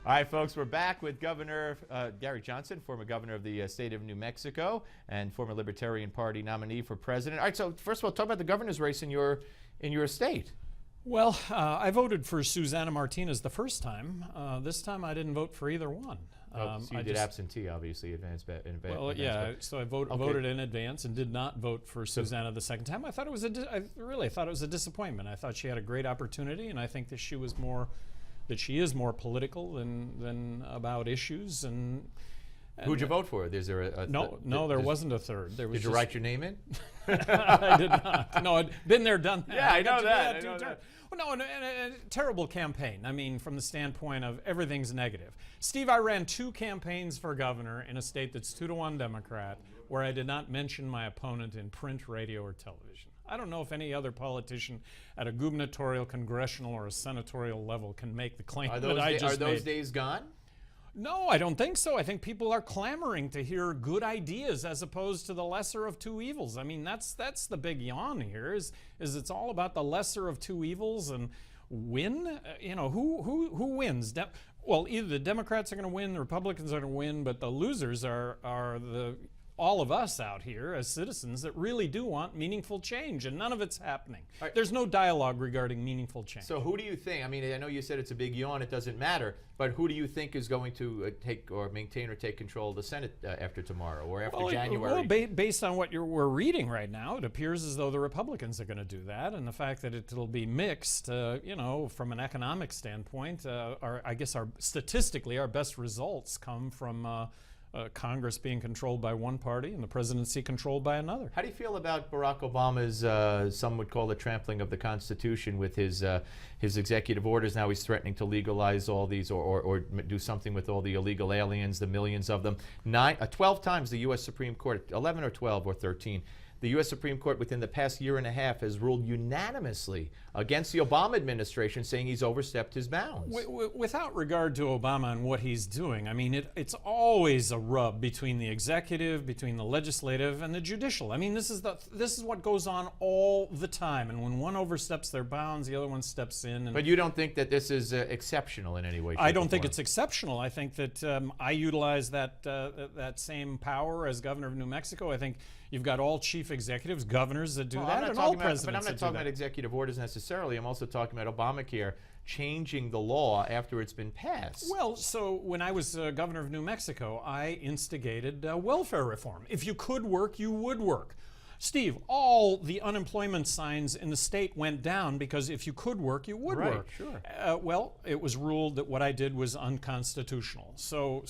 All right, folks, we're back with Governor Gary Johnson, former governor of the state of New Mexico and former Libertarian Party nominee for president. All right, so first of all, talk about the governor's race in your state. Well, I voted for Susana Martinez the first time. This time I didn't vote for either one. So you did absentee, obviously, advance. Well, yeah, so I voted in advance and did not vote for Susana the second time. I thought it was I really thought it was a disappointment. I thought she had a great opportunity, and I think that she is more political than about issues. And who'd you vote for? Is there no, there wasn't a third. There was did you write your name in? I did not. No, I'd been there, done that. Yeah, I know that. Well, no, and a terrible campaign. I mean, from the standpoint of everything's negative. Steve, I ran 2 campaigns for governor in a state that's 2-to-1 Democrat, where I did not mention my opponent in print, radio, or television. I don't know if any other politician at a gubernatorial, congressional, or a senatorial level can make the claim that I just made. Are those days gone? No, I don't think so. I think people are clamoring to hear good ideas as opposed to the lesser of two evils. I mean, that's the big yawn here. Is it's all about the lesser of two evils and win. You know, who wins? Well, either the Democrats are going to win, the Republicans are going to win, but the losers are all of us out here as citizens that really do want meaningful change, and none of it's happening. Right. There's no dialogue regarding meaningful change. So who do you think, I mean, I know you said it's a big yawn, it doesn't matter, but who do you think is going to take or maintain or take control of the Senate after tomorrow or after January? Well, based on what we're reading right now, it appears as though the Republicans are going to do that, and the fact that it'll be mixed, you know, from an economic standpoint, I guess statistically our best results come from Congress being controlled by one party and the presidency controlled by another. How do you feel about Barack Obama's, some would call it trampling of the Constitution with his executive orders? Now he's threatening to legalize all these or do something with all the illegal aliens, the millions of them. 12 times the U.S. Supreme Court, 11 or 12 or 13, the U.S. Supreme Court within the past year and a half has ruled unanimously against the Obama administration, saying he's overstepped his bounds. Without regard to Obama and what he's doing, I mean, it's always a rub between the executive, between the legislative, and the judicial. I mean, this is what goes on all the time. And when one oversteps their bounds, the other one steps in. But you don't think that this is exceptional in any way? I don't think it's exceptional. I think that I utilize that same power as governor of New Mexico. I think you've got all chief executives, governors that do that, and all presidents. But I'm not talking about executive orders necessarily. I'm also talking about Obamacare changing the law after it's been passed. Well, so when I was governor of New Mexico, I instigated welfare reform. If you could work, you would work. Steve, all the unemployment signs in the state went down because if you could work, you would work. Sure. Well, it was ruled that what I did was unconstitutional. So,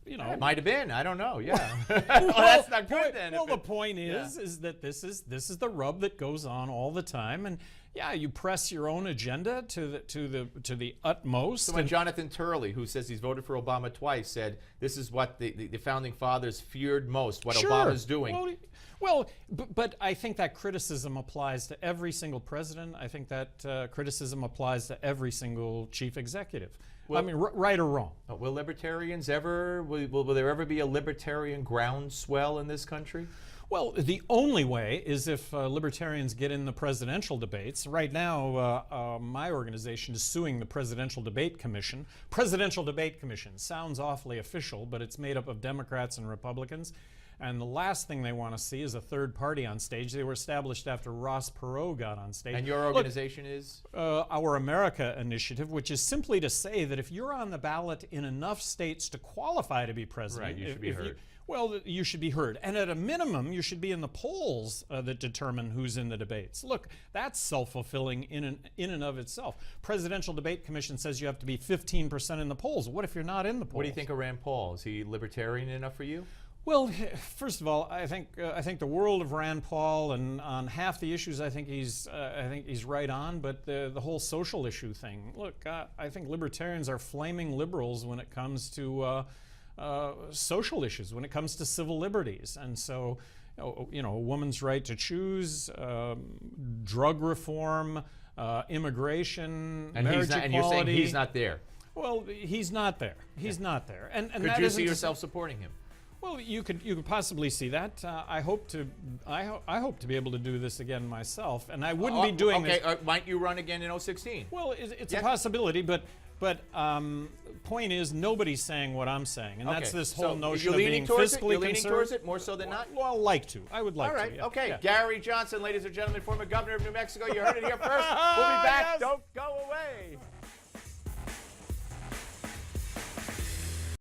you know, it might have been. I don't know. Yeah. Well, that's not good then. Well, the point is that this is the rub that goes on all the time, and yeah, you press your own agenda to the utmost. So when Jonathan Turley, who says he's voted for Obama twice, said this is what the founding fathers feared most, what Obama's doing. Well, but I think that criticism applies to every single president. I think that criticism applies to every single chief executive. Well, I mean, right or wrong. Will libertarians ever, will there ever be a libertarian groundswell in this country? Well, the only way is if libertarians get in the presidential debates. Right now, my organization is suing the Presidential Debate Commission. Presidential Debate Commission sounds awfully official, but it's made up of Democrats and Republicans. And the last thing they want to see is a third party on stage. They were established after Ross Perot got on stage. And your organization is? Our America Initiative, which is simply to say that if you're on the ballot in enough states to qualify to be president, you should be heard. You should be heard. And at a minimum, you should be in the polls that determine who's in the debates. Look, that's self-fulfilling in and of itself. Presidential Debate Commission says you have to be 15% in the polls. What if you're not in the polls? What do you think of Rand Paul? Is he libertarian enough for you? Well, first of all, I think the world of Rand Paul, and on half the issues, I think he's right on. But the whole social issue thing, look, I think libertarians are flaming liberals when it comes to social issues, when it comes to civil liberties, and so you know, a woman's right to choose, drug reform, immigration, marriage equality. And you're saying he's not there. Well, he's not there. He's not there. And could you see yourself supporting him? Well, you could possibly see that. I hope to be able to do this again myself, and I wouldn't be doing this. Okay, might you run again in 2016? Well, it's a possibility, but But point is, nobody's saying what I'm saying, and that's Okay, this so whole notion you're of leaning being towards it? fiscally You're leaning towards conservative. it more so than not? Well, like to. I would like All right, to. Yeah. okay. Yeah. Gary Johnson, ladies and gentlemen, former governor of New Mexico. You heard it here first. We'll be back. Yes. Don't go away.